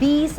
20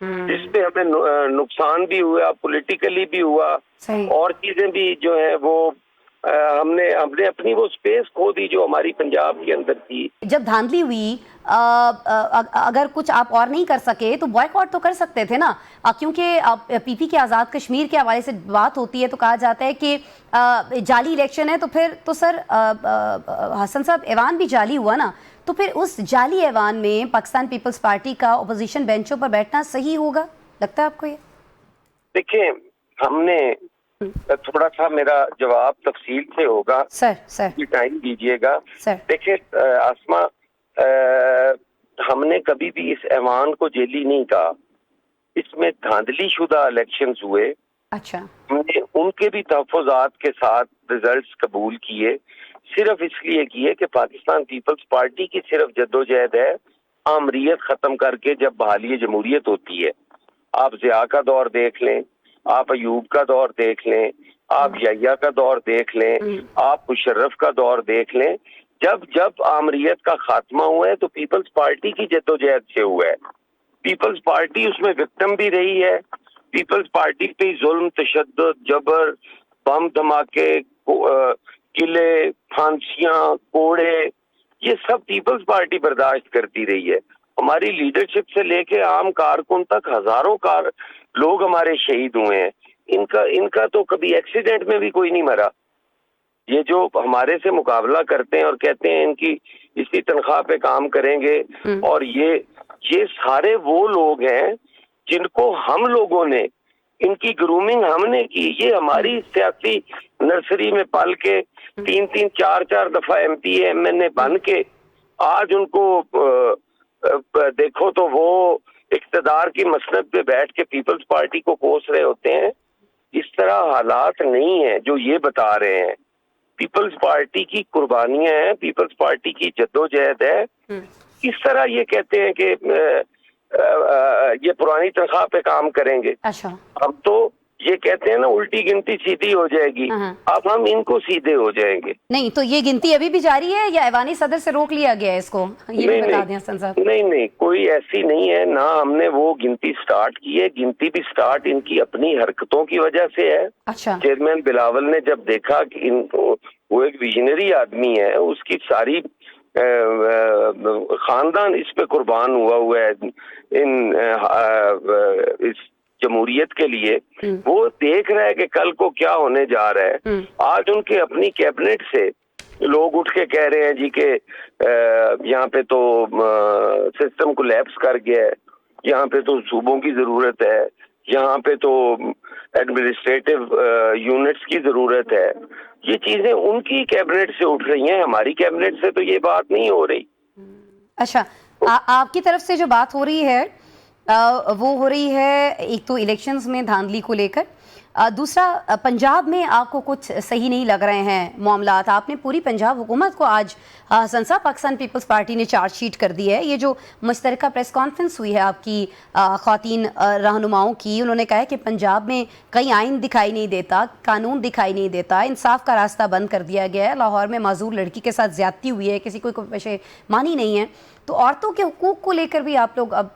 جس پہ ہمیں نقصان بھی ہوا، پولیٹیکلی بھی ہوا، اور چیزیں بھی جو ہیں وہ ہم نے اپنی وہ سپیس کھو دی جو ہماری پنجاب کے اندر تھی. جب دھاندلی ہوئی اگر کچھ آپ اور نہیں کر سکے تو بوائیکاٹ تو کر سکتے تھے نا، کیونکہ پی پی کے آزاد کشمیر کے حوالے سے بات ہوتی ہے تو کہا جاتا ہے کہ جعلی الیکشن ہے، تو پھر تو سر حسن صاحب ایوان بھی جعلی ہوا نا، تو پھر اس جعلی ایوان میں پاکستان پیپلز پارٹی کا اپوزیشن بینچوں پر بیٹھنا صحیح ہوگا، لگتا ہے آپ کو یہ؟ دیکھیں ہم نے تھوڑا سا میرا جواب تفصیل سے ہوگا، سر ٹائم دیجیے گا. سر دیکھیں آسما، ہم نے کبھی بھی اس ایوان کو جیلی نہیں کہا. اس میں دھاندلی شدہ الیکشنز ہوئے، اچھا، ہم نے ان کے بھی تحفظات کے ساتھ ریزلٹس قبول کیے، صرف اس لیے کیے کہ پاکستان پیپلز پارٹی کی صرف جدوجہد ہے آمریت ختم کر کے جب بحالی جمہوریت ہوتی ہے. آپ ضیاء کا دور دیکھ لیں، آپ ایوب کا دور دیکھ لیں، آپ یحییٰ کا دور دیکھ لیں، آپ مشرف کا دور دیکھ لیں، جب آمریت کا خاتمہ ہوا ہے تو پیپلز پارٹی کی جدوجہد سے ہوا ہے. پیپلز پارٹی اس میں وکٹم بھی رہی ہے. پیپلز پارٹی پہ ظلم، تشدد، جبر، بم دھماکے، قلعے، پھانسیاں، کوڑے، یہ سب پیپلز پارٹی برداشت کرتی رہی ہے. ہماری لیڈرشپ سے لے کے عام کارکن تک ہزاروں لوگ ہمارے شہید ہوئے ہیں. ان کا تو کبھی ایکسیڈنٹ میں بھی کوئی نہیں مرا. یہ جو ہمارے سے مقابلہ کرتے ہیں اور کہتے ہیں ان کی اسی تنخواہ پہ کام کریں گے، اور یہ سارے وہ لوگ ہیں جن کو ہم لوگوں نے، ان کی گرومنگ ہم نے کی. یہ ہماری سیاسی نرسری میں پل کے 3 4 دفعہ ایم پی ایم این اے بن کے آج ان کو دیکھو تو وہ اقتدار کی مسند پہ بیٹھ کے پیپلز پارٹی کو کوس رہے ہوتے ہیں. اس طرح حالات نہیں ہیں جو یہ بتا رہے ہیں. پیپلز پارٹی کی قربانیاں ہیں، پیپلز پارٹی کی جدوجہد ہے. اس طرح یہ کہتے ہیں کہ یہ پرانی تنخواہ پہ کام کریں گے. اچھا، اب تو یہ کہتے ہیں نا الٹی گنتی سیدھی ہو جائے گی، اب ہم ان کو سیدھے ہو جائیں گے. نہیں تو یہ گنتی ابھی بھی جاری ہے یا ایوانی صدر سے روک لیا گیا ہے اس کو؟ یہ بھی بتا دیں حسن صاحب. نہیں کوئی ایسی نہیں ہے، نہ ہم نے وہ گنتی سٹارٹ کی ہے. گنتی بھی سٹارٹ ان کی اپنی حرکتوں کی وجہ سے ہے. اچھا، چیئرمین بلاول نے جب دیکھا کہ وہ ایک ویژنری آدمی ہے، اس کی ساری خاندان اس پہ قربان ہوا ہے اس جمہوریت کے لیے. وہ دیکھ رہا ہے کہ کل کو کیا ہونے جا رہا ہے. آج ان کے اپنی کیبنٹ سے لوگ اٹھ کے کہہ رہے ہیں جی کہ یہاں پہ تو سسٹم کولیپس کر گیا ہے، یہاں پہ تو صوبوں کی ضرورت ہے، یہاں پہ تو ایڈمنسٹریٹو یونٹس کی ضرورت ہے. یہ چیزیں ان کی کیبنٹ سے اٹھ رہی ہیں، ہماری کیبنٹ سے تو یہ بات نہیں ہو رہی. اچھا، آپ کی طرف سے جو بات ہو رہی ہے وہ ہو رہی ہے ایک تو الیکشنز میں دھاندلی کو لے کر، دوسرا پنجاب میں آپ کو کچھ صحیح نہیں لگ رہے ہیں معاملات. آپ نے پوری پنجاب حکومت کو آج حسن صاحب پاکستان پیپلز پارٹی نے چارج شیٹ کر دی ہے. یہ جو مشترکہ پریس کانفرنس ہوئی ہے آپ کی خواتین رہنماؤں کی، انہوں نے کہا ہے کہ پنجاب میں کہیں آئین دکھائی نہیں دیتا، قانون دکھائی نہیں دیتا، انصاف کا راستہ بند کر دیا گیا ہے. لاہور میں معذور لڑکی کے ساتھ زیادتی ہوئی ہے، کسی کو پشیمانی نہیں ہے. تو عورتوں کے حقوق کو لے کر بھی آپ لوگ اب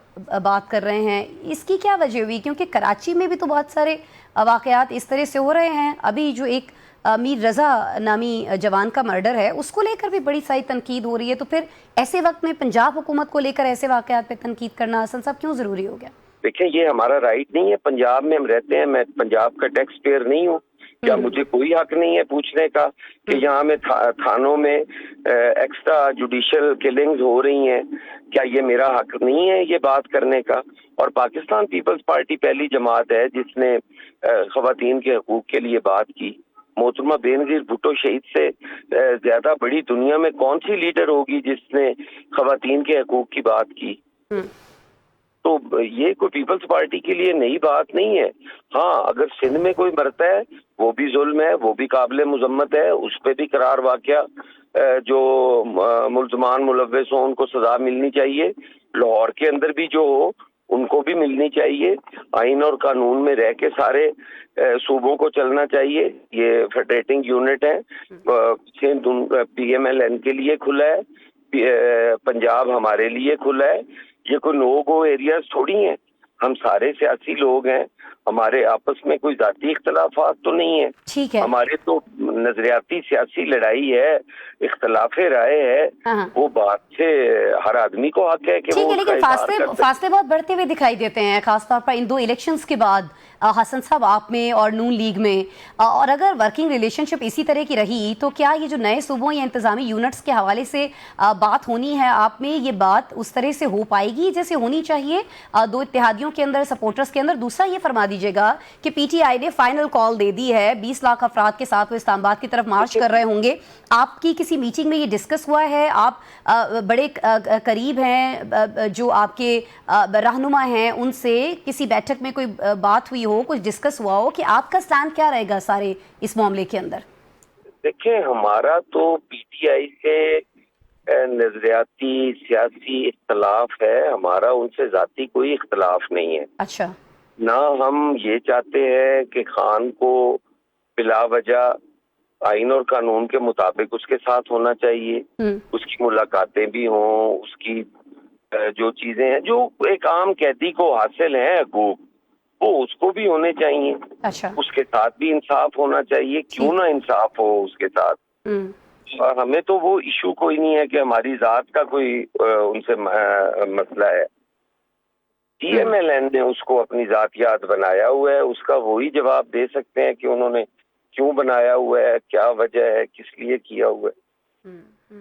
بات کر رہے ہیں، اس کی کیا وجہ ہوئی؟ کیونکہ کراچی میں بھی تو بہت سارے واقعات اس طرح سے ہو رہے ہیں. ابھی جو ایک میر رضا نامی جوان کا مرڈر ہے، اس کو لے کر بھی بڑی ساری تنقید ہو رہی ہے. تو پھر ایسے وقت میں پنجاب حکومت کو لے کر ایسے واقعات پہ تنقید کرنا حسن صاحب کیوں ضروری ہو گیا؟ دیکھیں یہ ہمارا رائٹ نہیں ہے. پنجاب میں ہم رہتے ہیں، میں پنجاب کا ٹیکس پیئر نہیں ہوں. کیا مجھے کوئی حق نہیں ہے پوچھنے کا کہ یہاں میں تھانوں میں ایکسٹرا جوڈیشل کلنگز ہو رہی ہیں؟ کیا یہ میرا حق نہیں ہے یہ بات کرنے کا؟ اور پاکستان پیپلز پارٹی پہلی جماعت ہے جس نے خواتین کے حقوق کے لیے بات کی. محترمہ بینظیر بھٹو شہید سے زیادہ بڑی دنیا میں کون سی لیڈر ہوگی جس نے خواتین کے حقوق کی بات کی؟ تو یہ کوئی پیپلز پارٹی کے لیے نئی بات نہیں ہے. ہاں اگر سندھ میں کوئی مرتا ہے وہ بھی ظلم ہے، وہ بھی قابل مذمت ہے، اس پہ بھی قرار واقعہ جو ملزمان ملوث ہوں ان کو سزا ملنی چاہیے. لاہور کے اندر بھی جو ہو ان کو بھی ملنی چاہیے. آئین اور قانون میں رہ کے سارے صوبوں کو چلنا چاہیے. یہ فیڈریٹنگ یونٹ ہے، Sindh P M L N کے لیے کھلا ہے، پنجاب ہمارے لیے کھلا ہے. یہ کوئی نو گو ایریاز تھوڑی ہیں. ہم سارے سیاسی لوگ ہیں, ہمارے آپس میں کوئی ذاتی اختلافات تو نہیں ہے. ٹھیک ہے, ہمارے تو نظریاتی سیاسی لڑائی ہے, اختلاف رائے ہے, وہ بات سے ہر آدمی کو حق ہے کہ ٹھیک وہ ہے, اس کا لیکن اظہار کر سکے. فاصلے بہت بڑھتے ہوئے دکھائی دیتے ہیں, خاص طور پر ان 2 الیکشنز کے بعد حسن صاحب آپ میں اور نون لیگ میں, اور اگر ورکنگ ریلیشن شپ اسی طرح کی رہی تو کیا یہ جو نئے صوبوں یا انتظامی یونٹس کے حوالے سے بات ہونی ہے آپ میں, یہ بات اس طرح سے ہو پائے گی جیسے ہونی چاہیے 2 اتحادیوں کے اندر, سپورٹرز کے اندر؟ دوسرا یہ فرما دیجیے گا کہ پی ٹی آئی نے فائنل کال دے دی ہے, 20 لاکھ افراد کے ساتھ وہ اسلام آباد کی طرف مارچ کر رہے ہوں گے. آپ کی کسی میٹنگ میں یہ ڈسکس ہوا ہے؟ آپ بڑے قریب ہیں جو آپ کے رہنما ہیں, ان سے کسی بیٹھک میں کوئی بات ہوئی ہو, کچھ ڈسکس ہوا ہو کہ آپ کا سٹینڈ کیا رہے گا سارے اس معاملے کے اندر؟ دیکھیں, ہمارا تو پی ٹی آئی سے نظریاتی سیاسی اختلاف ہے, ہمارا ان سے ذاتی کوئی اختلاف نہیں ہے. اچھا. نہ ہم یہ چاہتے ہیں کہ خان کو بلا وجہ آئین اور قانون کے مطابق اس کے ساتھ ہونا چاہیے, اس کی ملاقاتیں بھی ہوں, اس کی جو چیزیں ہیں جو ایک عام قیدی کو حاصل ہیں حقوق, وہ اس کو بھی ہونے چاہیے. اچھا. اس کے ساتھ بھی انصاف ہونا چاہیے, کیوں نہ انصاف ہو اس کے ساتھ. اور ہمیں تو وہ ایشو کوئی نہیں ہے کہ ہماری ذات کا کوئی ان سے مسئلہ ہے. ٹی ایم ایل این نے اس کو اپنی ذاتیات بنایا ہوا ہے, اس کا وہی جواب دے سکتے ہیں کہ انہوں نے کیوں بنایا ہوا ہے, کیا وجہ ہے, کس لیے کیا ہوا ہے.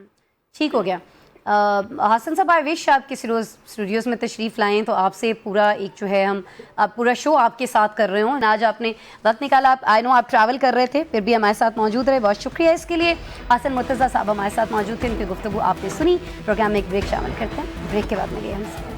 ٹھیک ہو گیا. حسن صاحب, آئی وش آپ کسی روز اسٹوڈیوز میں تشریف لائیں تو آپ سے پورا ایک جو ہے ہم پورا شو آپ کے ساتھ کر رہے ہوں. آج آپ نے وقت نکالا, آئی نو آپ ٹریول کر رہے تھے, پھر بھی ہمارے ساتھ موجود رہے, بہت شکریہ اس کے لیے. حسن مرتضیٰ صاحب ہمارے ساتھ موجود تھے, ان کی گفتگو آپ نے سنی. پروگرام میں ایک بریک شامل کرتے ہیں, بریک کے بعد ملیے ہم سے.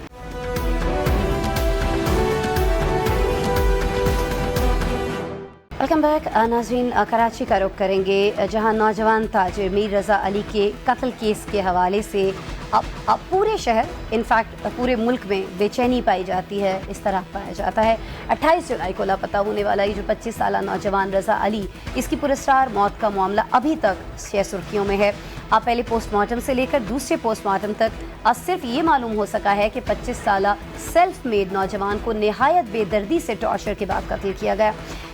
Welcome back. ناظرین, کراچی کا رخ کریں گے جہاں نوجوان تاجر میر رضا علی کے قتل کیس کے حوالے سے اب پورے شہر, انفیکٹ پورے ملک میں بے چینی پائی جاتی ہے. اس طرح پایا جاتا ہے 28 جولائی کو لاپتہ ہونے والا یہ جو 25 سالہ نوجوان رضا علی, اس کی پراسرار موت کا معاملہ ابھی تک سرخیوں میں ہے. پہلے پوسٹ مارٹم سے لے کر دوسرے پوسٹ مارٹم تک صرف یہ معلوم ہو سکا ہے کہ 25 سالہ سیلف میڈ نوجوان کو نہایت بے دردی سے ٹارچر کے بعد قتل کیا گیا.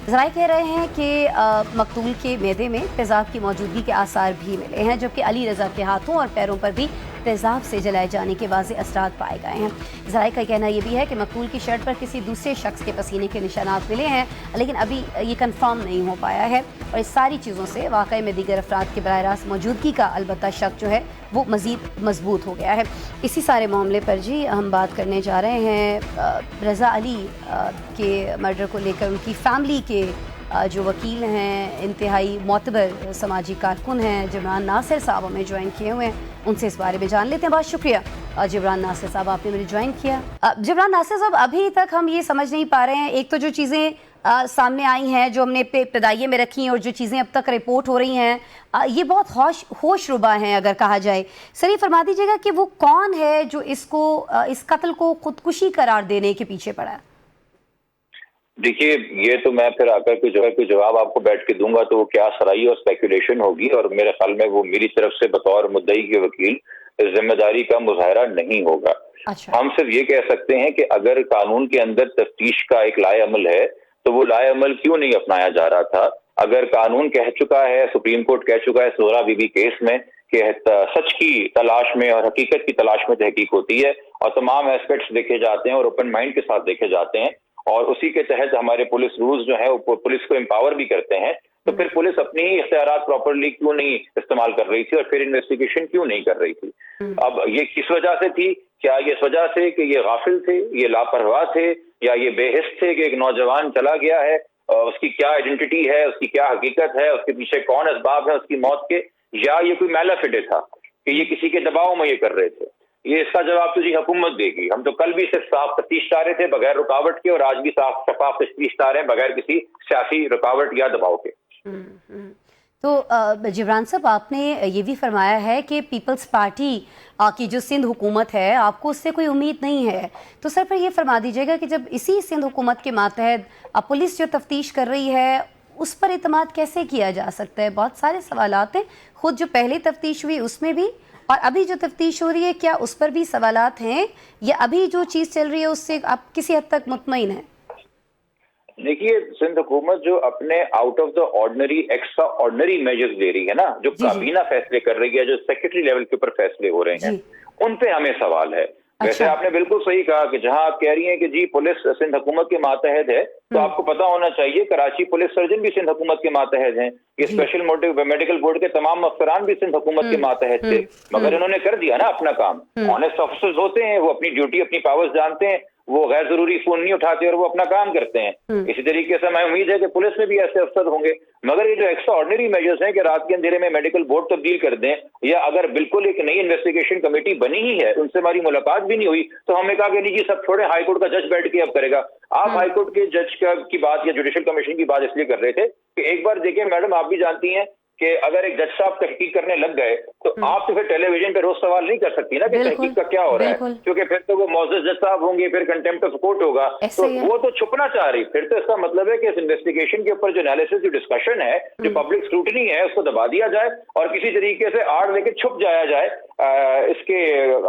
ذرائع کہہ رہے ہیں کہ مقتول کے معدے میں تیزاب کی موجودگی کے آثار بھی ملے ہیں, جبکہ علی رضا کے ہاتھوں اور پیروں پر بھی تیزاب سے جلائے جانے کے واضح اثرات پائے گئے ہیں. ذرائع کا کہنا یہ بھی ہے کہ مقتول کی شرٹ پر کسی دوسرے شخص کے پسینے کے نشانات ملے ہیں, لیکن ابھی یہ کنفرم نہیں ہو پایا ہے. اور اس ساری چیزوں سے واقعے میں دیگر افراد کے براہ راست موجودگی کا البتہ شک جو ہے وہ مزید مضبوط ہو گیا ہے. اسی سارے معاملے پر جی ہم بات کرنے جا رہے ہیں. رضا علی کے مرڈر کو لے کر ان کی فیملی کے جو وکیل ہیں, انتہائی معتبر سماجی کارکن ہیں, جبران ناصر صاحب ہمیں جوائن کیے ہوئے ہیں, ان سے اس بارے میں جان لیتے ہیں. بہت شکریہ جبران ناصر صاحب, آپ نے مجھے جوائن کیا. جبران ناصر صاحب, ابھی تک ہم یہ سمجھ نہیں پا رہے ہیں, ایک تو جو چیزیں سامنے آئی ہیں جو ہم نے ابتدائیے میں رکھی ہیں اور جو چیزیں اب تک رپورٹ ہو رہی ہیں, یہ بہت ہوش ربا ہیں اگر کہا جائے. سر یہ فرما دیجیے گا کہ وہ کون ہے جو اس قتل کو خودکشی قرار دینے کے پیچھے پڑا ہے؟ دیکھیے, یہ تو میں پھر آ کر کوئی جواب آپ کو بیٹھ کے دوں گا تو وہ کیا سرائی اور اسپیکولیشن ہوگی, اور میرے خیال میں وہ میری طرف سے بطور مدعی کے وکیل ذمہ داری کا مظاہرہ نہیں ہوگا. ہم صرف یہ کہہ سکتے ہیں کہ اگر قانون کے اندر تفتیش کا ایک لائے عمل ہے تو وہ لائے عمل کیوں نہیں اپنایا جا رہا تھا. اگر قانون کہہ چکا ہے, سپریم کورٹ کہہ چکا ہے زہرا بی بی کیس میں کہ سچ کی تلاش میں اور حقیقت کی تلاش میں تحقیق ہوتی ہے اور تمام ایسپیکٹس دیکھے جاتے ہیں اور اوپن مائنڈ کے ساتھ دیکھے جاتے ہیں, اور اسی کے تحت ہمارے پولیس رولز جو ہیں وہ پولیس کو امپاور بھی کرتے ہیں, تو پھر پولیس اپنی ہی اختیارات پراپرلی کیوں نہیں استعمال کر رہی تھی اور پھر انویسٹیگیشن کیوں نہیں کر رہی تھی؟ اب یہ کس وجہ سے تھی؟ کیا یہ اس وجہ سے کہ یہ غافل تھے, یہ لاپرواہ تھے, یا یہ بے حس تھے کہ ایک نوجوان چلا گیا ہے, اس کی کیا آئیڈینٹی ہے, اس کی کیا حقیقت ہے, اس کے پیچھے کون اسباب ہے اس کی موت کے, یا یہ کوئی میلا فیڈے تھا کہ یہ کسی کے دباؤ میں یہ کر رہے تھے؟ یہ اس کا جواب تو جی حکومت دے گی. ہم تو کل بھی صرف صاف تفتیش چاہ رہے تھے بغیر رکاوٹ کے, اور آج بھی صاف شفاف تفتیش چاہ رہے ہیں بغیر کسی سیاسی رکاوٹ یا دباؤ کے. تو جبران صاحب, آپ نے یہ بھی فرمایا ہے کہ پیپلز پارٹی کی جو سندھ حکومت ہے آپ کو اس سے کوئی امید نہیں ہے, تو سر پھر یہ فرما دیجیے گا کہ جب اسی سندھ حکومت کے ماتحت پولیس جو تفتیش کر رہی ہے اس پر اعتماد کیسے کیا جا سکتا ہے؟ بہت سارے سوالات ہیں, خود جو پہلے تفتیش ہوئی اس میں بھی اور ابھی جو تفتیش ہو رہی ہے کیا اس پر بھی سوالات ہیں یا ابھی جو چیز چل رہی ہے اس سے آپ کسی حد تک مطمئن ہیں؟ دیکھیے سندھ حکومت جو اپنے out of the ordinary extra ordinary measures لے رہی ہے نا، جو کابینہ فیصلے کر رہی ہے، جو سیکرٹری لیول کے اوپر فیصلے ہو رہے ہیں، ان پہ ہمیں سوال ہے۔ ویسے آپ نے بالکل صحیح کہا کہ جہاں آپ کہہ رہی ہیں کہ جی پولیس سندھ حکومت کے ماتحت ہے، تو آپ کو پتا ہونا چاہیے کراچی پولیس سرجن بھی سندھ حکومت کے ماتحت ہیں، یہ اسپیشل میڈیکل بورڈ کے تمام افسران بھی سندھ حکومت کے ماتحت تھے، مگر انہوں نے کر دیا نا اپنا کام۔ آنےسٹ آفیسرز ہوتے ہیں، وہ اپنی ڈیوٹی اپنی پاورز جانتے ہیں، وہ غیر ضروری فون نہیں اٹھاتے اور وہ اپنا کام کرتے ہیں۔ اسی طریقے سے میں امید ہے کہ پولیس میں بھی ایسے افسر ہوں گے، مگر یہ جو ایکسٹرا آرڈنری میجرز ہیں کہ رات کے اندھیرے میں میڈیکل بورڈ تبدیل کر دیں، یا اگر بالکل ایک نئی انویسٹیگیشن کمیٹی بنی ہی ہے، ان سے ہماری ملاقات بھی نہیں ہوئی، تو ہم نے کہا کہ نہیں جی سب چھوڑیں، ہائی کورٹ کا جج بیٹھ کے اب کرے گا۔ آپ ہائی کورٹ کے جج کی بات یا جوڈیشل کمیشن کی بات اس لیے کر رہے تھے کہ ایک بار دیکھیں میڈم، آپ بھی جانتی ہیں کہ اگر ایک جج صاحب تحقیق کرنے لگ گئے تو آپ تو پھر ٹیلی ویژن پہ روز سوال نہیں کر سکتی نا کہ تحقیق کا کیا ہو رہا ہے، کیونکہ پھر تو وہ معزز جج صاحب ہوں گے، پھر کنٹمپٹ آف کورٹ ہوگا، تو وہ تو چھپنا چاہ رہی۔ پھر تو اس کا مطلب ہے کہ اس انویسٹیگیشن کے اوپر جو انالیسس جو ڈسکشن ہے، جو پبلک اسکروٹنی ہے، اس کو دبا دیا جائے اور کسی طریقے سے آڑ لے کے چھپ جایا جائے اس کے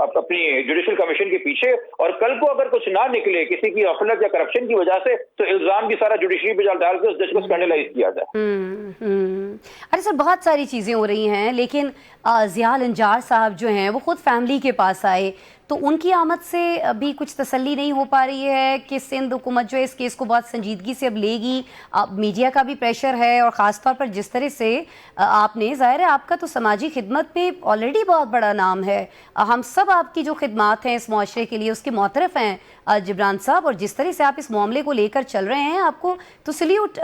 اپنی جوڈیشل کمیشن کے پیچھے، اور کل کو اگر کچھ نہ نکلے کسی کی غفلت یا کرپشن کی وجہ سے، تو الزام بھی سارا جوڈیشری پہ ڈال کے اس جج کو اسکینڈلائز کیا جائے۔ ارے سر بہت ساری چیزیں ہو رہی ہیں، لیکن ضیاء النجار صاحب جو ہیں وہ خود فیملی کے پاس آئے، تو ان کی آمد سے ابھی کچھ تسلی نہیں ہو پا رہی ہے کہ سندھ حکومت جو ہے اس کیس کو بہت سنجیدگی سے اب لے گی؟ میڈیا کا بھی پریشر ہے، اور خاص طور پر جس طرح سے آپ نے، ظاہر ہے آپ کا تو سماجی خدمت میں آلریڈی بہت بڑا نام ہے، ہم سب آپ کی جو خدمات ہیں اس معاشرے کے لیے اس کے معترف ہیں جبران صاحب، اور جس طرح سے آپ اس معاملے کو لے کر چل رہے ہیں، آپ کو تو سلیوٹ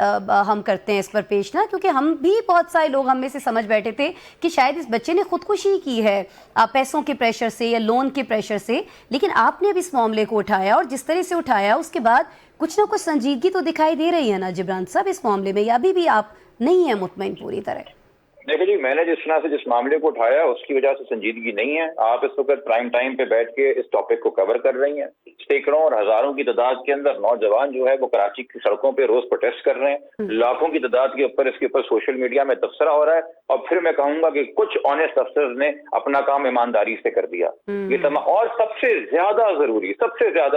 ہم کرتے ہیں اس پر پیش نا، کیونکہ ہم بھی بہت سارے لوگ ہم میں سے سمجھ بیٹھے تھے کہ شاید اس بچے نے خودکشی کی ہے پیسوں کے پریشر سے یا لون کے پریشر سے، لیکن آپ نے اب اس معاملے کو اٹھایا، اور جس طرح سے اٹھایا اس کے بعد کچھ نہ کچھ سنجیدگی تو دکھائی دے رہی ہے نا جبران صاحب اس معاملے میں، یا ابھی بھی آپ نہیں ہیں مطمئن پوری طرح؟ دیکھیں جی، میں نے جس طرح سے جس معاملے کو اٹھایا اس کی وجہ سے سنجیدگی نہیں ہے۔ آپ اس وقت پرائم ٹائم پہ بیٹھ کے اس ٹاپک کو کور کر رہی ہیں، سینکڑوں اور ہزاروں کی تعداد کے اندر نوجوان جو ہے وہ کراچی کی سڑکوں پہ روز پروٹیسٹ کر رہے ہیں، لاکھوں کی تعداد کے اوپر اس کے اوپر سوشل میڈیا میں تبصرہ ہو رہا ہے، اور پھر میں کہوں گا کہ کچھ آنےسٹ افسرز نے اپنا کام ایمانداری سے کر دیا۔ یہ تمام، اور سب سے زیادہ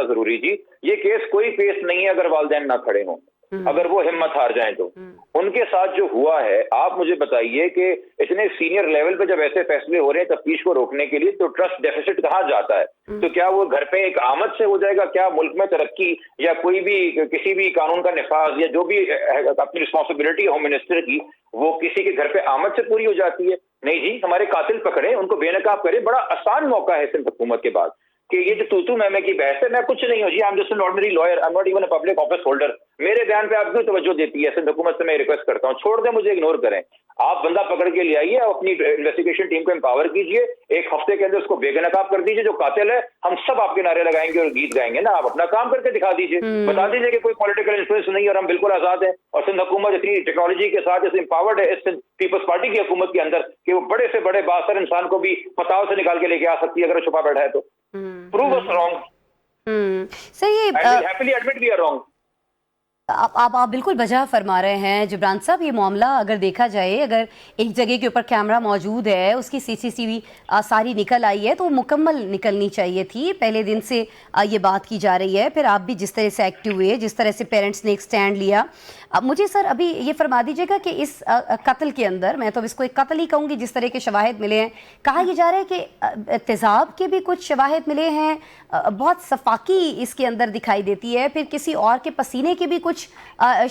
ضروری جی، یہ کیس کوئی پیش نہیں ہے اگر والدین نہ کھڑے ہوں، اگر وہ ہمت ہار جائیں تو۔ ان کے ساتھ جو ہوا ہے، آپ مجھے بتائیے کہ اتنے سینئر لیول پہ جب ایسے فیصلے ہو رہے ہیں تفتیش کو روکنے کے لیے، تو ٹرسٹ ڈیفیسٹ کہاں جاتا ہے؟ تو کیا وہ گھر پہ ایک آمد سے ہو جائے گا؟ کیا ملک میں ترقی یا کوئی بھی کسی بھی قانون کا نفاذ یا جو بھی اپنی رسپانسبلٹی ہوم منسٹر کی، وہ کسی کے گھر پہ آمد سے پوری ہو جاتی ہے؟ نہیں جی، ہمارے قاتل پکڑیں، ان کو بے نقاب کریں۔ بڑا آسان موقع ہے سندھ حکومت کے بعد کہ یہ جو میں کی بحث ہے، میں کچھ نہیں ہوں جی، I'm just an ordinary lawyer, I'm not even a public office holder۔ میرے بیان پہ آپ کیوں توجہ دیتی ہے؟ سندھ حکومت سے میں ریکویسٹ کرتا ہوں، چھوڑ دیں، مجھے اگنور کریں۔ آپ بندہ پکڑ کے لے آئیے، اپنی انویسٹیگیشن ٹیم کو امپاور کیجئے، ایک ہفتے کے اندر اس کو بے نقاب کر دیجئے، جو قاتل ہے ہم سب آپ کے نعرے لگائیں گے اور گیت گائیں گے نا۔ آپ اپنا کام کر کے دکھا دیجئے، بتا دیجئے کہ کوئی پولیٹیکل انفلوئنس نہیں اور ہم بالکل آزاد ہیں، اور سندھ حکومت اتنی ٹیکنالوجی کے ساتھ اس امپاورڈ ہے اس پیپلز پارٹی کی حکومت کے اندر کہ وہ بڑے سے بڑے بااثر انسان کو بھی پتاؤ سے نکال کے لے کے آ سکتی ہے اگر وہ چھپا بیٹھا ہے تو۔ Prove us wrong. صحیح، I will happily admit we are wrong. آپ بالکل بجا فرما رہے ہیں جبران صاحب۔ یہ معاملہ اگر دیکھا جائے، اگر ایک جگہ کے اوپر کیمرہ موجود ہے، اس کی CCTV ساری نکل آئی ہے، تو وہ مکمل نکلنی چاہیے تھی۔ پہلے دن سے یہ بات کی جا رہی ہے، پھر آپ بھی جس طرح سے ایکٹیو ہوئے، جس طرح سے پیرنٹس نے ایک سٹینڈ لیا۔ مجھے سر ابھی یہ فرما دیجیے گا کہ اس قتل کے اندر، میں تو اس کو ایک قتل ہی کہوں گی جس طرح کے شواہد ملے ہیں، کہا یہ جا رہا ہے کہ تیزاب کے بھی کچھ شواہد ملے ہیں، بہت صفاقی اس کے اندر دکھائی دیتی ہے، پھر کسی اور کے پسینے کے بھی کچھ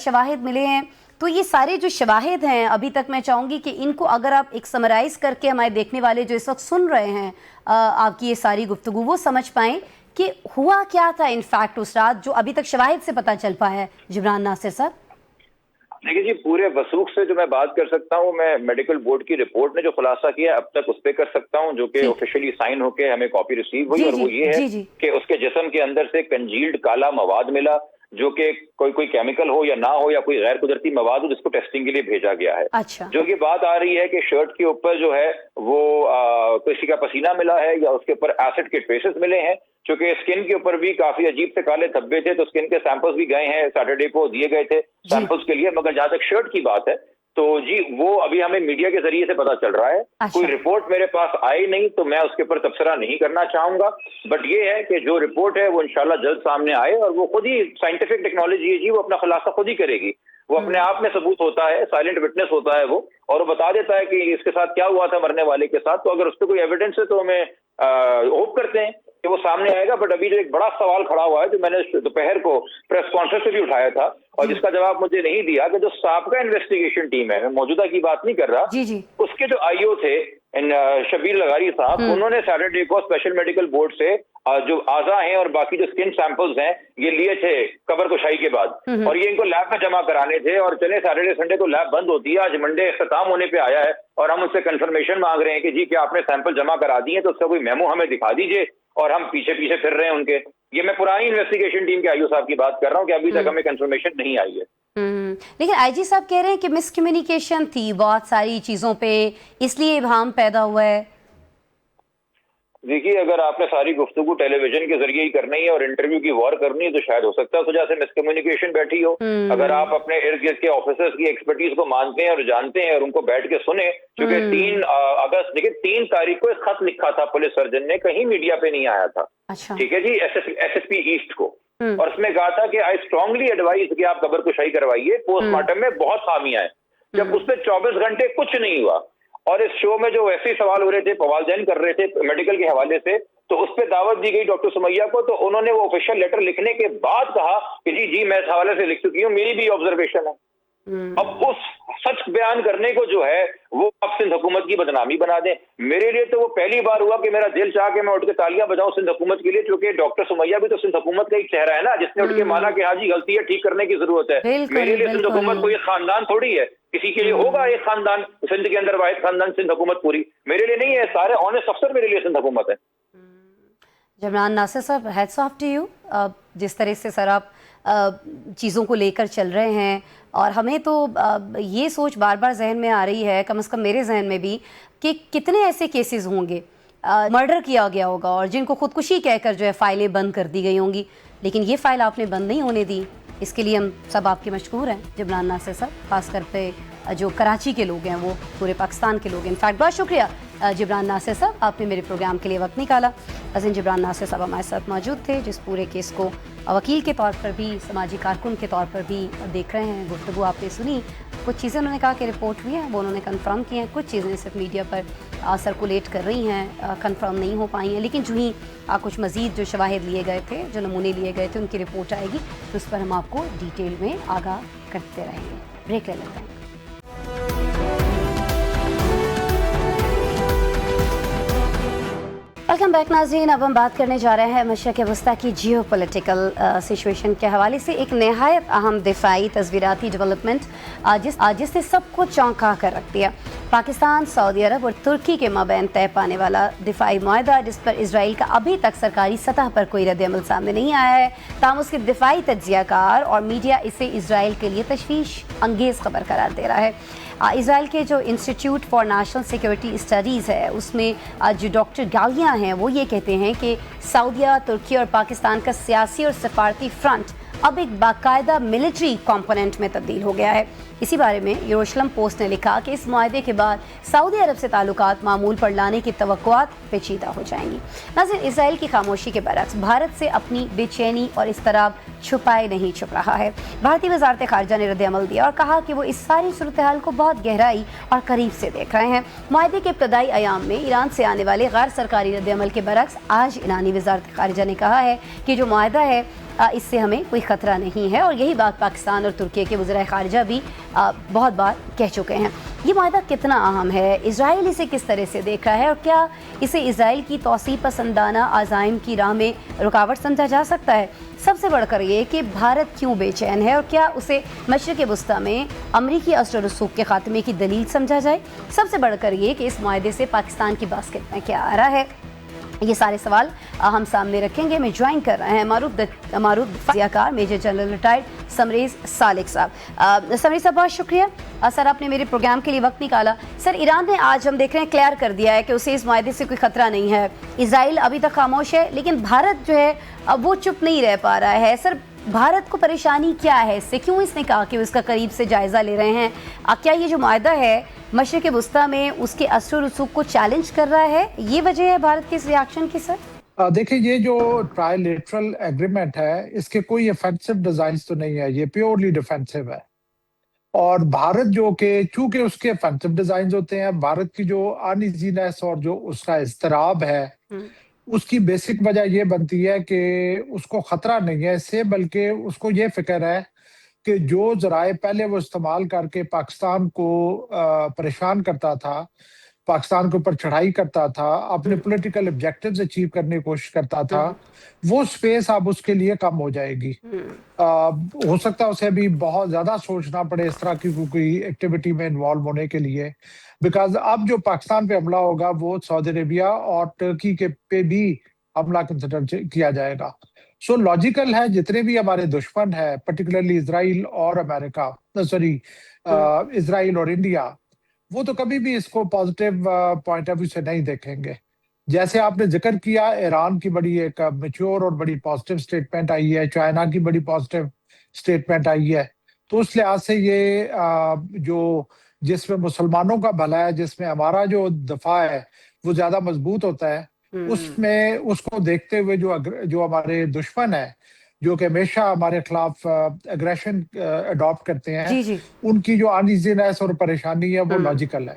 شواہد ملے ہیں۔ تو یہ سارے جو شواہد ہیں ابھی تک، میں چاہوں گی کہ ان کو اگر آپ ایک سمرائز کر کے ہمارے دیکھنے والے جو اس وقت سن رہے ہیں آپ کی یہ ساری گفتگو، وہ سمجھ پائیں کہ ہوا کیا تھا انفیکٹ اس رات، جو ابھی تک شواہد سے پتہ چل پایا ہے جبران ناصر صاحب۔ دیکھیے جی، پورے وثوق سے جو میں بات کر سکتا ہوں، میں میڈیکل بورڈ کی رپورٹ نے جو خلاصہ کیا اب تک اس پہ کر سکتا ہوں، جو کہ آفیشیلی سائن ہو کے ہمیں کاپی ریسیو ہوئی، اور وہ یہ ہے کہ اس کے جسم کے اندر سے کنجیلڈ کالا مواد ملا، جو کہ کوئی کیمیکل ہو یا نہ ہو یا کوئی غیر قدرتی مواد ہو، جس کو ٹیسٹنگ کے لیے بھیجا گیا ہے۔ جو یہ بات آ رہی ہے کہ شرٹ کے اوپر جو ہے وہ کسی کا پسینہ ملا ہے یا اس کے اوپر ایسڈ کے ٹریسز ملے ہیں، چونکہ اسکن کے اوپر بھی کافی عجیب سے کالے دھبے تھے، تو اسکن کے سیمپلز بھی گئے ہیں، سیٹرڈے کو دیے گئے تھے سیمپلز کے لیے، مگر جہاں تک شرٹ کی بات ہے تو جی وہ ابھی ہمیں میڈیا کے ذریعے سے پتا چل رہا ہے. کوئی رپورٹ میرے پاس آئی نہیں تو میں اس کے اوپر تبصرہ نہیں کرنا چاہوں گا, بٹ یہ ہے کہ جو رپورٹ ہے وہ انشاءاللہ جلد سامنے آئے, اور وہ خود ہی سائنٹیفک ٹیکنالوجی ہے جی, وہ اپنا خلاصہ خود ہی کرے گی. وہ اپنے آپ میں ثبوت ہوتا ہے, سائلنٹ وٹنس ہوتا ہے وہ, اور وہ بتا دیتا ہے کہ اس کے ساتھ کیا ہوا تھا مرنے والے کے ساتھ. تو اگر اس پہ کوئی ایویڈنس ہے تو ہمیں ہوپ کرتے ہیں کہ وہ سامنے آئے گا. بٹ ابھی جو ایک بڑا سوال کھڑا ہوا ہے جو میں نے دوپہر کو پریس کانفرنس سے بھی اٹھایا تھا اور جس کا جواب مجھے نہیں دیا, کہ جو سابقہ انویسٹیگیشن ٹیم ہے, میں موجودہ کی بات نہیں کر رہا, اس کے جو آئی او تھے شبیر لغاری صاحب, انہوں نے سیٹرڈے کو اسپیشل میڈیکل بورڈ سے جو اعضاء ہیں اور باقی جو اسکن سیمپلز ہیں یہ لیے تھے قبر کشائی کے بعد, اور یہ ان کو لیب میں جمع کرانے تھے. اور چلے سیٹرڈے سنڈے تو لیب بند ہوتی ہے, آج منڈے اختتام ہونے پہ آیا ہے اور ہم ان سے کنفرمیشن مانگ رہے ہیں کہ جی کیا آپ نے سیمپل جمع کرا دیے, تو اس کا کوئی میمو ہمیں دکھا دیجئے, اور ہم پیچھے پیچھے پھر رہے ہیں ان کے. یہ میں پرانی انویسٹیگیشن ٹیم کے آئی او صاحب کی بات کر رہا ہوں کہ ابھی تک ہمیں کنفرمیشن نہیں آئی ہے. لیکن آئی جی صاحب کہہ رہے ہیں کہ مس کمیونیکیشن تھی بہت ساری چیزوں پہ, اس لیے ابہام پیدا ہوا ہے. دیکھیے اگر آپ نے ساری گفتگو ٹیلی ویژن کے ذریعے ہی کرنی ہے اور انٹرویو کی وار کرنی ہے تو شاید ہو سکتا ہے اس وجہ سے مس کمیونیکیشن بیٹھی ہو. اگر آپ اپنے ارد گرد کے آفیسرز کی ایکسپرٹیز کو مانتے ہیں اور جانتے ہیں اور ان کو بیٹھ کے سنیں, کیونکہ 3 اگست دیکھیے 3 تاریخ کو ایک خط لکھا تھا پولیس سرجن نے, کہیں میڈیا پہ نہیں آیا تھا, ٹھیک ہے جی, ایس ایس پی ایسٹ کو, اور اس میں کہا تھا کہ آئی اسٹرانگلی ایڈوائز کہ آپ قبر کشائی کروائیے, پوسٹ مارٹم میں بہت خامیاں ہیں. جب اس پہ 24 گھنٹے کچھ نہیں ہوا, اور اس شو میں جو ویسے ہی سوال ہو رہے تھے والدین کر رہے تھے میڈیکل کے حوالے سے, تو اس پہ دعوت دی گئی ڈاکٹر سمیہ کو, تو انہوں نے وہ آفیشیل لیٹر لکھنے کے بعد کہا کہ جی میں اس حوالے سے لکھ چکی ہوں, میری بھی آبزرویشن ہے. اب اس سچ بیان کرنے کو جو ہے وہ آپ سندھ حکومت کی بدنامی بنا دیں. میرے لیے تو وہ پہلی بار ہوا کہ میرا دل چاہ کے میں اٹھ کے تالیاں بجاؤں سندھ حکومت کے لیے, کیونکہ ڈاکٹر سمیہ بھی تو سندھ حکومت کا ایک چہرہ ہے نا, جس نے اٹھ کے مانا کہ ہاں جی غلطی ہے, ٹھیک کرنے کی ضرورت ہے. میرے لیے سندھ حکومت کوئی خاندان تھوڑی ہے, کسی کے لیے ہوگا ایک خاندان سندھ کے اندر, واحد خاندان سندھ حکومت پوری, میرے لیے نہیں ہے. سارے آنےسٹ افسر میرے لیے سندھ حکومت ہے. جبران ناصر صاحب, ہیٹس آف ٹو یو, جس طرح سے سر آپ چیزوں کو لے کر چل رہے ہیں, اور ہمیں تو یہ سوچ بار بار ذہن میں آ رہی ہے, کم از کم میرے ذہن میں بھی, کہ کتنے ایسے کیسز ہوں گے مرڈر کیا گیا ہوگا اور جن کو خودکشی کہہ کر جو ہے فائلیں بند کر دی گئی ہوں گی, لیکن یہ فائل آپ نے بند نہیں ہونے دی. اس کے لیے ہم سب آپ کے مشکور ہیں جبران ناصر صاحب, خاص کر پہ جو کراچی کے لوگ ہیں, وہ پورے پاکستان کے لوگ ہیں. انفیکٹ بہت شکریہ جبران ناصر صاحب, آپ نے میرے پروگرام کے لیے وقت نکالا. عظیم جبران ناصر صاحب ہمارے ساتھ موجود تھے, جس پورے کیس کو وکیل کے طور پر بھی, سماجی کارکن کے طور پر بھی دیکھ رہے ہیں. گفتگو آپ نے سنی, کچھ چیزیں انہوں نے کہا کہ رپورٹ ہوئی ہیں, وہ انہوں نے کنفرم کی ہیں, کچھ چیزیں صرف میڈیا پر سرکولیٹ کر رہی ہیں, کنفرم نہیں ہو پائی ہیں. لیکن جو ہی کچھ مزید جو شواہد لیے گئے تھے, جو نمونے لیے گئے تھے, ان کی رپورٹ آئے گی تو اس پر ہم آپ کو ڈیٹیل میں آگاہ کرتے رہیں گے. بریک لے لیتے ہیں. ویلکم بیک ناظرین. اب ہم بات کرنے جا رہے ہیں مشرق وسطیٰ کی جیو پولیٹیکل سچویشن کے حوالے سے ایک نہایت اہم دفاعی تصویراتی ڈیولپمنٹ جس نے سب کو چونکا کر رکھ دیا. پاکستان, سعودی عرب اور ترکی کے مابین طے پانے والا دفاعی معاہدہ, جس پر اسرائیل کا ابھی تک سرکاری سطح پر کوئی رد عمل سامنے نہیں آیا ہے, تاہم اس کے دفاعی تجزیہ کار اور میڈیا اسے اسرائیل کے لیے تشویش انگیز خبر قرار دے رہا ہے. اسرائیل کے جو institute for national security studies ہے, اس میں جو ڈاکٹر گالیاں ہیں, وہ یہ کہتے ہیں کہ سعودیہ, ترکی اور پاکستان کا سیاسی اور سفارتی فرنٹ اب ایک باقاعدہ ملٹری کمپوننٹ میں تبدیل ہو گیا ہے. اسی بارے میں یروشلم پوسٹ نے لکھا کہ اس معاہدے کے بعد سعودی عرب سے تعلقات معمول پر لانے کی توقعات پیچیدہ ہو جائیں گی. ناظرین, اسرائیل کی خاموشی کے برعکس بھارت سے اپنی بے چینی اور اضطراب چھپائے نہیں چھپ رہا ہے. بھارتی وزارت خارجہ نے رد عمل دیا اور کہا کہ وہ اس ساری صورتحال کو بہت گہرائی اور قریب سے دیکھ رہے ہیں. معاہدے کے ابتدائی ایام میں ایران سے آنے والے غیر سرکاری رد عمل کے برعکس آج ایرانی وزارت خارجہ نے کہا ہے کہ جو معاہدہ ہے اس سے ہمیں کوئی خطرہ نہیں ہے, اور یہی بات پاکستان اور ترکی کے وزرائے خارجہ بھی بہت بار کہہ چکے ہیں. یہ معاہدہ کتنا اہم ہے, اسرائیل اسے کس طرح سے دیکھ رہا ہے, اور کیا اسے اسرائیل کی توسیع پسندانہ عزائم کی راہ میں رکاوٹ سمجھا جا سکتا ہے؟ سب سے بڑھ کر یہ کہ بھارت کیوں بے چین ہے, اور کیا اسے مشرق وسطیٰ میں امریکی اثر و رسوخ کے خاتمے کی دلیل سمجھا جائے؟ سب سے بڑھ کر یہ کہ اس معاہدے سے پاکستان کی باسکٹ میں کیا آ رہا ہے. یہ سارے سوال ہم سامنے رکھیں گے. میں جوائن کر رہے ہیں معروف دفاع کار میجر جنرل ریٹائرڈ سمریز سالک صاحب. سمریز صاحب بہت شکریہ سر, آپ نے میرے پروگرام کے لیے وقت نکالا. سر, ایران نے آج ہم دیکھ رہے ہیں کلیئر کر دیا ہے کہ اسے اس معاہدے سے کوئی خطرہ نہیں ہے. اسرائیل ابھی تک خاموش ہے, لیکن بھارت جو ہے وہ چپ نہیں رہ پا رہا ہے. سر, بھارت کو پریشانی کیا ہے اس سے؟ کیوں اس نے کہا کہ وہ اس کا قریب سے جائزہ لے رہے ہیں؟ کیا یہ جو معاہدہ ہے مشرق وسطیٰ میں اس کے اثر و رسوخ کو چیلنج کر رہا ہے؟ یہ وجہ ہے بھارت کے اس ریاکشن کی سر؟ دیکھیں یہ جو ٹرائی لیٹرل ایگریمنٹ ہے اس کے کوئی افینسو ڈیزائنز تو نہیں ہے، یہ پیورلی ڈیفینسو ہے. اور بھارت جو کہ چونکہ اس کے افینسو ڈیزائنز ہوتے ہیں، بھارت کی جو ان ایزینس اور جو اس کا اضطراب ہے اس کی بیسک وجہ یہ بنتی ہے کہ اس کو خطرہ نہیں ہے اس سے، بلکہ اس کو یہ فکر ہے کہ جو ذرائع پہلے وہ استعمال کر کے پاکستان کو پریشان کرتا تھا، پاکستان کے اوپر چڑھائی کرتا تھا، اپنے پولیٹیکل آبجیکٹیوز اچیو کرنے کی کوشش کرتا تھا، وہ سپیس اب اس کے لیے کم ہو جائے گی. ہو سکتا ہے اسے بھی بہت زیادہ سوچنا پڑے اس طرح کی کوئی ایکٹیویٹی میں انوالو ہونے کے لیے، بیکاز اب جو پاکستان پہ حملہ ہوگا وہ سعودی عربیہ اور ترکی کے پہ بھی حملہ کنسیڈر کیا جائے گا. سو لاجیکل ہے جتنے بھی ہمارے دشمن ہیں پرٹیکولرلی اسرائیل اور امریکہ، اسرائیل اور انڈیا، وہ تو کبھی بھی اس کو پازیٹیو پوائنٹ آف ویو سے نہیں دیکھیں گے. جیسے آپ نے ذکر کیا ایران کی بڑی ایک میچور اور بڑی پازیٹیو سٹیٹمنٹ آئی ہے، چائنا کی بڑی پازیٹیو سٹیٹمنٹ آئی ہے، تو اس لحاظ سے یہ جو جس میں مسلمانوں کا بھلا ہے، جس میں ہمارا جو دفاع ہے وہ زیادہ مضبوط ہوتا ہے، اس میں اس کو دیکھتے ہوئے جو ہمارے دشمن ہیں جو کہ ہمیشہ ہمارے خلاف اگریشن اڈاپٹ کرتے ہیں، ان کی جو انیزینس اور پریشانی ہے وہ لاجیکل ہے.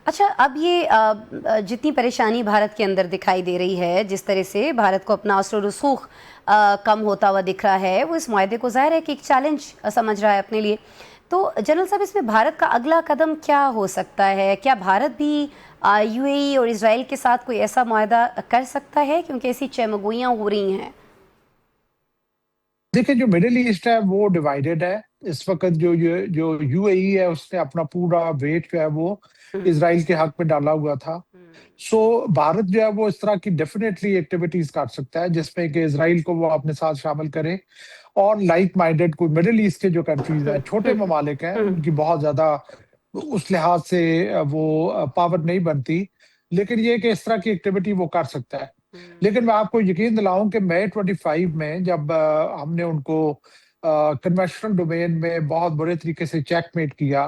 اچھا، اب یہ جتنی پریشانی بھارت کے اندر دکھائی دے رہی ہے، جس طرح سے بھارت کو اپنا اثر و رسوخ کم ہوتا ہوا دکھ رہا ہے، وہ اس معاہدے کو ظاہر ہے کہ ایک چیلنج سمجھ رہا ہے اپنے لیے. تو جنرل صاحب، اس میں بھارت کا اگلا قدم کیا ہو سکتا ہے؟ کیا بھارت بھی یو اے ای اور اسرائیل کے ساتھ کوئی ایسا معاہدہ کر سکتا ہے؟ کیونکہ ایسی چمگوئیاں ہو رہی ہیں. دیکھیں جو مڈل ایسٹ ہے وہ ڈیوائیڈڈ ہے اس وقت. جو یو اے ای ہے اس نے اپنا پورا ویٹ جو ہے وہ اسرائیل کے حق میں ڈالا ہوا تھا. سو بھارت جو ہے وہ اس طرح کی ڈیفینیٹلی ایکٹیویٹیز کر سکتا ہے جس میں کہ اسرائیل کو وہ اپنے ساتھ شامل کرے، اور لائک مائنڈڈ کوئی مڈل ایسٹ کے جو کنٹریز ہیں، چھوٹے ممالک ہیں، ان کی بہت زیادہ اس لحاظ سے وہ پاور نہیں بنتی، لیکن یہ کہ اس طرح کی ایکٹیویٹی وہ کر سکتا ہے. لیکن میں آپ کو یقین دلاؤں کہ مئی 25 میں جب ہم نے ان کو کنوینشنل ڈومین میں بہت برے طریقے سے چیک میٹ کیا،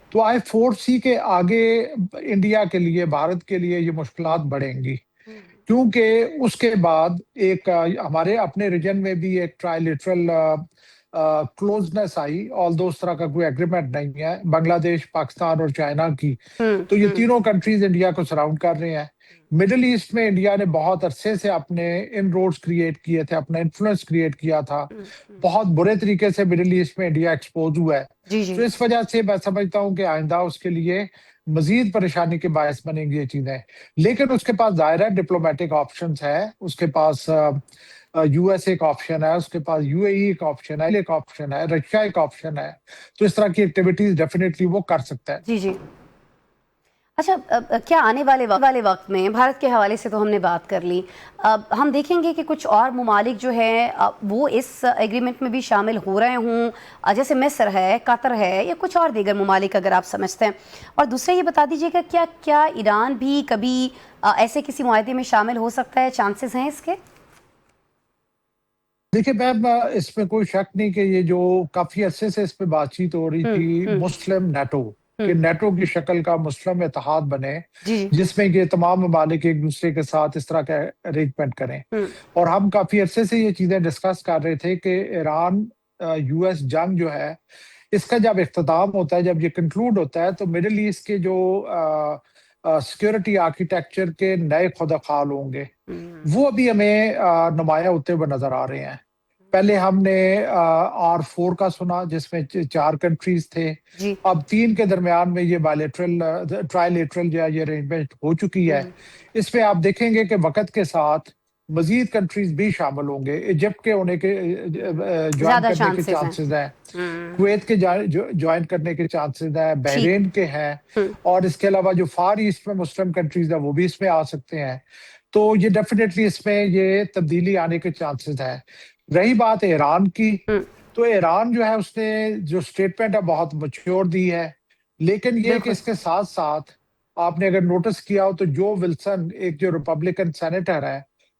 تو آئی فور سی کے آگے انڈیا کے لیے، بھارت کے لیے یہ مشکلات بڑھیں گی، کیونکہ اس کے بعد ایک ہمارے اپنے ریجن میں بھی ایک ٹرائی لیٹرل کلوزنس آئی، آلدو اس طرح کا کوئی ایگریمنٹ نہیں ہے، بنگلہ دیش، پاکستان اور چائنا کی. تو یہ تینوں کنٹریز انڈیا کو سراؤنڈ کر رہے ہیں. مڈل ایسٹ میں انڈیا نے بہت عرصے سے اپنے ان روڈز کریٹ کیے تھے، اپنا انفلوئنس کریٹ کیا تھا. بہت برے طریقے سے مڈل ایسٹ میں انڈیا ایکسپوز ہوا ہے. تو اس وجہ سے میں سمجھتا ہوں کہ آئندہ اس کے لیے مزید پریشانی کے باعث بنیں گی یہ چیزیں. لیکن اس کے پاس ظاہر ہے ڈپلومیٹک آپشنز ہے، اس کے پاس یو ایس ایک آپشن ہے، اس کے پاس یو اے ای ایک آپشن ہے، ایک آپشن ہے، رشیا ایک آپشن ہے. تو اس طرح کی ایکٹیویٹیز ڈیفینیٹلی وہ کر سکتا ہے. اچھا، کیا آنے والے وقت میں بھارت کے حوالے سے تو ہم نے بات کر لی، ہم دیکھیں گے کہ کچھ اور ممالک جو ہیں وہ اس ایگریمنٹ میں بھی شامل ہو رہے ہوں، جیسے مصر ہے، قطر ہے، یا کچھ اور دیگر ممالک اگر آپ سمجھتے ہیں؟ اور دوسرا یہ بتا دیجیے گا کیا ایران بھی کبھی ایسے کسی معاہدے میں شامل ہو سکتا ہے؟ چانسز ہیں اس کے؟ دیکھیں میم، اس میں کوئی شک نہیں کہ یہ جو کافی عرصے سے اس پہ بات چیت ہو رہی تھی مسلم نیٹو، کہ نیٹو کی شکل کا مسلم اتحاد بنے جس میں کہ تمام ممالک ایک دوسرے کے ساتھ اس طرح کا ارینجمنٹ کریں. اور ہم کافی عرصے سے یہ چیزیں ڈسکس کر رہے تھے کہ ایران یو ایس جنگ جو ہے اس کا جب اختتام ہوتا ہے، جب یہ کنکلوڈ ہوتا ہے، تو مڈل ایسٹ کے جو سیکیورٹی آرکیٹیکچر کے نئے خداخال ہوں گے وہ ابھی ہمیں نمایاں ہوتے ہوئے نظر آ رہے ہیں. پہلے ہم نے R4 کا سنا جس میں 4 کنٹریز تھے، اب 3 کے درمیان میں یہ ٹرائی لیٹرل جو ہے یہ ارینجمنٹ ہو چکی ہے. اس میں آپ دیکھیں گے کہ وقت کے ساتھ مزید کنٹریز بھی شامل ہوں گے. ایجپٹ کے ہونے کے جوائن کرنے کے چانسز ہیں، کویت کے جوائن کرنے کے چانسز ہیں، بحرین کے ہیں، اور اس کے علاوہ جو فار ایسٹ میں مسلم کنٹریز ہیں وہ بھی اس میں آ سکتے ہیں. تو یہ ڈیفینیٹلی اس میں یہ تبدیلی آنے کے چانسز ہیں. رہی بات ایران کی، تو ایران جو ہے اس نے جو سٹیٹمنٹ ہے بہت میچور دی ہے، لیکن یہ کہ اس کے ساتھ ساتھ آپ نے اگر نوٹس کیا ہو تو جو ولسن ایک جو ریپبلکن سینیٹر ہے